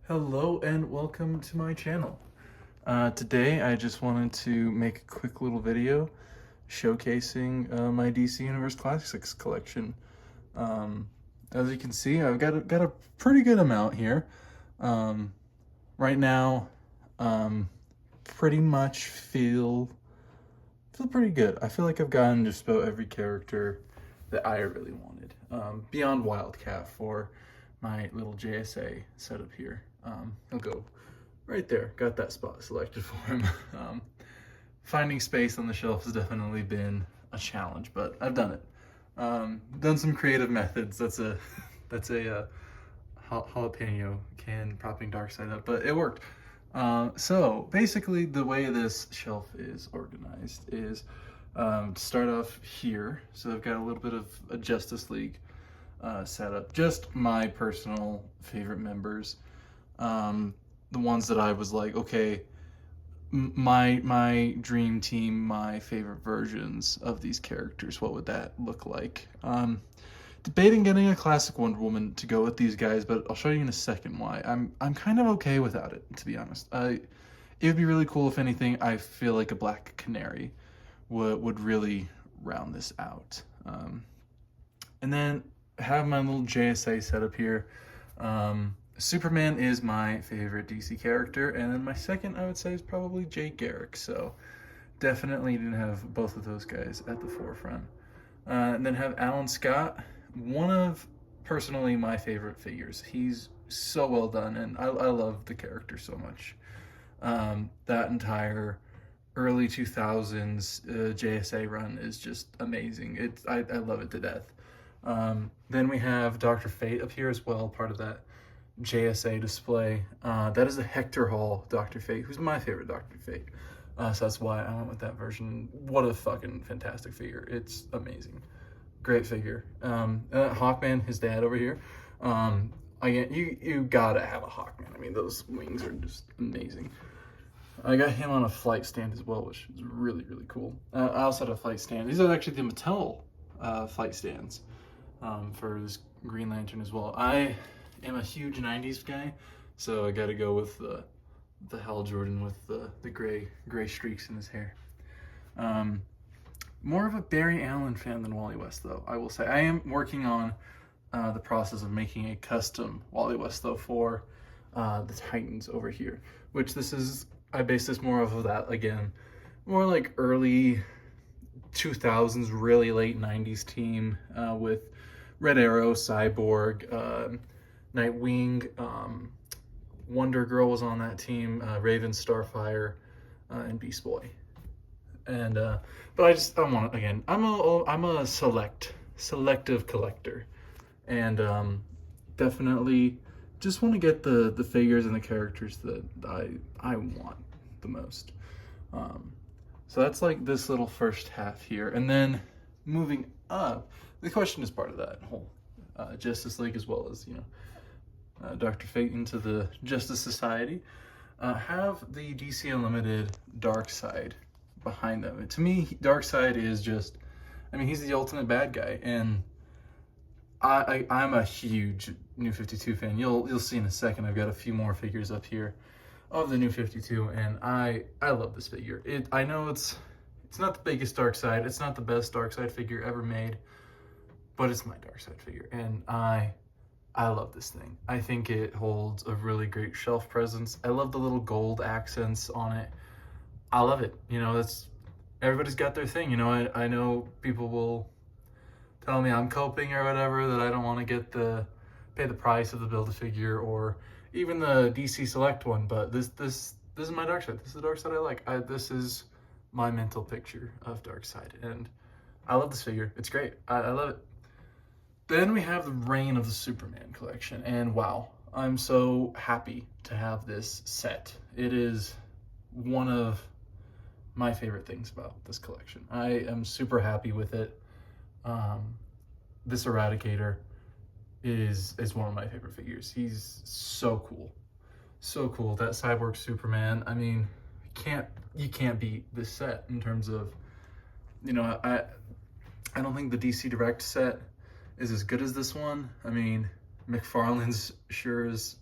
Hello and welcome to my channel. Today I just wanted to make a quick little video showcasing my DC Universe Classics collection. As you can see, I've got a pretty good amount here. Right now, pretty much feel pretty good. I feel like I've gotten just about every character that I really wanted. Beyond Wildcat for my little JSA setup here. He'll go right there. Got that spot selected for him. Finding space on the shelf has definitely been a challenge, but I've done it. Done some creative methods. That's a jalapeno can propping Darkseid up, but it worked. So basically the way this shelf is organized is to start off here. So I've got a little bit of a Justice League setup. Just my personal favorite members. The ones that I was like, okay, my dream team, my favorite versions of these characters, what would that look like? Debating getting a classic Wonder Woman to go with these guys, but I'll show you in a second why. I'm kind of okay without it, to be honest. It would be really cool if anything. I feel like a Black Canary would really round this out. And then have my little JSA setup here. Superman is my favorite DC character, and then my second I would say is probably Jay Garrick. So definitely didn't have both of those guys at the forefront. And then have Alan Scott, one of personally my favorite figures. He's so well done, and I love the character so much. That entire early 2000s JSA run is just amazing. I love it to death. Then we have Dr. Fate up here as well, part of that JSA display. That is a Hector Hall Dr. Fate, who's my favorite Dr. Fate. So that's why I went with that version. What a fucking fantastic figure. It's amazing. Great figure. Hawkman, his dad over here. Again, you gotta have a Hawkman. I mean, those wings are just amazing. I got him on a flight stand as well, which is really, really cool. I also had a flight stand. These are actually the Mattel flight stands for this Green Lantern as well. I am a huge 90s guy, so I gotta go with the Hal Jordan with the gray streaks in his hair. More of a Barry Allen fan than Wally West, though, I will say. I am working on the process of making a custom Wally West, though, for the Titans over here, which I base this more off of that, again, more like early 2000s, really late 90s team with Red Arrow, Cyborg, Nightwing, Wonder Girl was on that team, Raven, Starfire, and Beast Boy. And but I want again. I'm a selective collector, and definitely just want to get the figures and the characters that I want the most. So that's like this little first half here, and then moving up, the question is part of that whole Justice League, as well as Dr. Fate into the Justice Society. Have the DC Unlimited Darkseid behind them. And to me, Darkseid is just, I mean, he's the ultimate bad guy, and I'm a huge New 52 fan. You'll see in a second. I've got a few more figures up here of the New 52, and I love this figure. I know it's not the biggest Darkseid, it's not the best Darkseid figure ever made, but it's my Darkseid figure, and I love this thing. I think it holds a really great shelf presence. I love the little gold accents on it. I love it. Everybody's got their thing. I know people will tell me I'm coping or whatever, that I don't want to pay the price of the Build-A-Figure or even the DC Select one, but this is my Darkseid. This is the Darkseid I like. This is my mental picture of Darkseid, and I love this figure. It's great. I love it. Then we have the Reign of the Superman collection, and wow, I'm so happy to have this set. It is one of my favorite things about this collection. I am super happy with it. This Eradicator is one of my favorite figures. He's so cool. So cool. That Cyborg Superman, I mean, you can't beat this set in terms of, I don't think the DC Direct set is as good as this one. I mean, McFarlane's sure is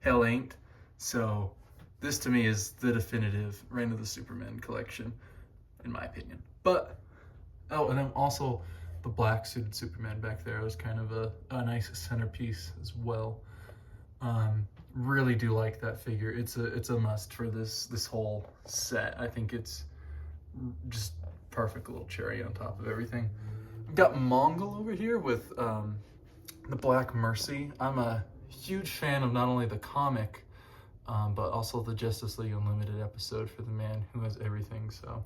hell ain't. So this to me is the definitive Reign of the Superman collection, in my opinion. But, oh, and then also the black suited Superman back there was kind of a nice centerpiece as well. Really do like that figure. It's a must for this whole set. I think it's just perfect little cherry on top of everything. I've got Mongol over here with the Black Mercy. I'm a huge fan of not only the comic, but also the Justice League Unlimited episode for the Man Who Has Everything. So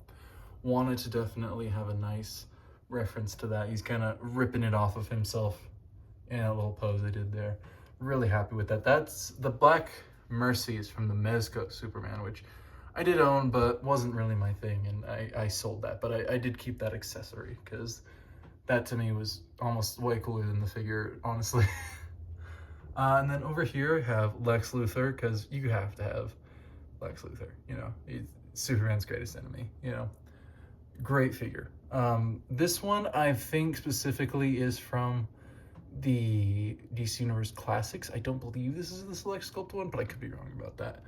wanted to definitely have a nice reference to that. He's kind of ripping it off of himself in a little pose I did there. Really happy with that. That's the Black Mercy is from the Mezco Superman, which I did own, but wasn't really my thing, and I sold that. But I did keep that accessory, because that to me was almost way cooler than the figure, honestly. And then over here I have Lex Luthor, because you have to have Lex Luthor, you know. He's Superman's greatest enemy, you know. Great figure. This one I think specifically is from the DC Universe Classics. I don't believe this is the Select Sculpt one, but I could be wrong about that.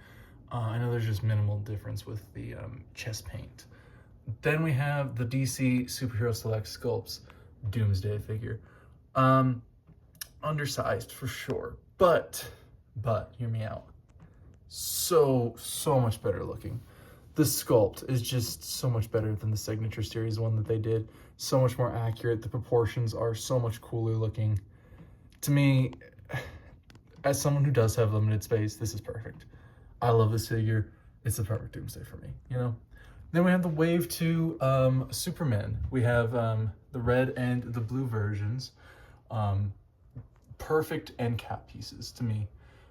I know there's just minimal difference with the chest paint. Then we have the DC Superhero Select Sculpts Doomsday figure. Undersized for sure, but hear me out. So much better looking. The sculpt is just so much better than the Signature Series one that they did. So much more accurate. The proportions are so much cooler looking. To me, as someone who does have limited space, this is perfect. I love this figure. It's the perfect Doomsday for me, you know? Then we have the Wave 2 Superman. We have the red and the blue versions. Perfect end cap pieces to me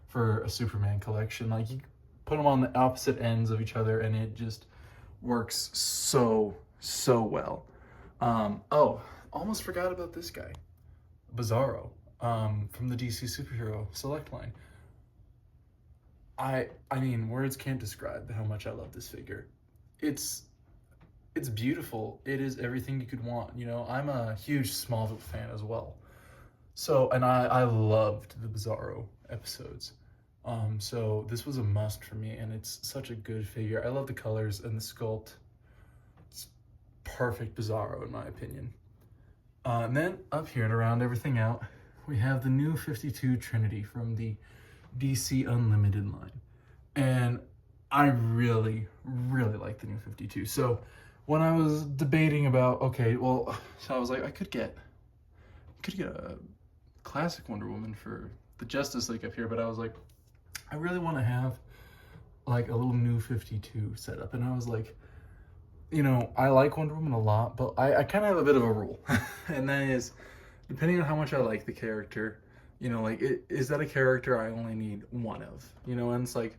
for a Superman collection. Like, you put them on the opposite ends of each other and it just works so well. Oh, almost forgot about this guy, Bizarro, from the DC Superhero Select line. I mean, words can't describe how much I love this figure. It's beautiful. It is everything you could want. You know, I'm a huge Smallville fan as well. So, and I loved the Bizarro episodes. So this was a must for me, and it's such a good figure. I love the colors and the sculpt. It's perfect Bizarro in my opinion. And then up here to round everything out, we have the new 52 Trinity from the DC Unlimited line. And I really like the new 52. So when I was debating about, okay, well, so I was like, I could get a classic Wonder Woman for the Justice League up here, but I was like, I really want to have like a little new 52 setup. And I was like, you know, I like Wonder Woman a lot, but I kind of have a bit of a rule. And that is, depending on how much I like the character, you know, like, is that a character I only need one of? You know, and it's like,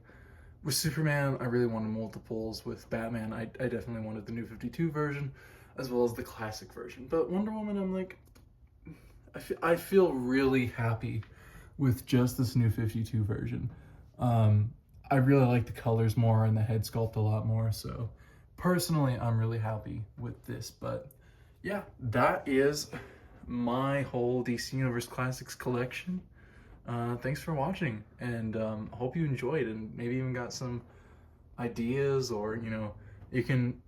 with Superman, I really wanted multiples. With Batman, I definitely wanted the new 52 version, as well as the classic version. But Wonder Woman, I'm like, I feel really happy with just this new 52 version. I really like the colors more and the head sculpt a lot more, so personally I'm really happy with this. But yeah, that is my whole DC Universe Classics collection. Thanks for watching, and hope you enjoyed and maybe even got some ideas, or, you know, you can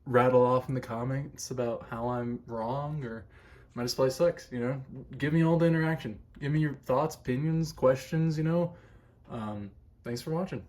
rattle off in the comments about how I'm wrong or my display sucks, you know. Give me all the interaction. Give me your thoughts, opinions, questions, you know. Thanks for watching.